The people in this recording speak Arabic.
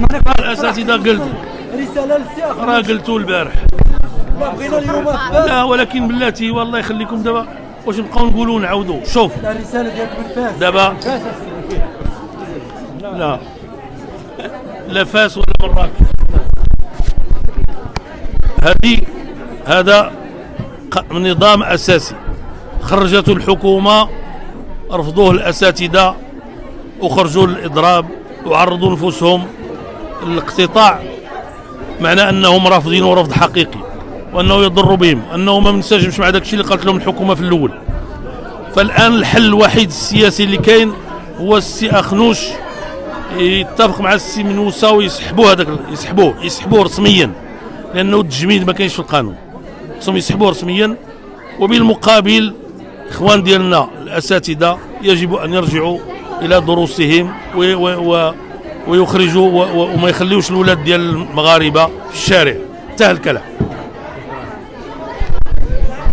الاساتذه قلت رساله للسي راه قلتو البارح. لا بغينا اليوم لا ولكن بلاتي والله يخليكم دابا واش نبقاو نقولوا نعاودوا. شوف الرساله ديالك من فاس دابا لا فاس ولا مراكش. هذا نظام اساسي خرجته الحكومه، رفضوه الاساتذه وخرجوا للاضراب وعرضوا نفوسهم للاقتطاع، معنى انهم رافضين رفض حقيقي وانه يضر بهم، انه ما منسجمش مع داك الشيء اللي قالت لهم الحكومه في الاول. فالان الحل الوحيد السياسي اللي كاين هو السي اخنوش يتفق مع السي منوسه ويسحبوا هذاك يسحبوه رسميا، لانه التجميد ما كاينش في القانون، خصهم يسحبوه رسميا. وبالمقابل اخوان ديالنا الاساتذه يجب ان يرجعوا الى دروسهم ويخرجوا وما يخليوش الاولاد ديال المغاربه في الشارع. انتهى الكلام.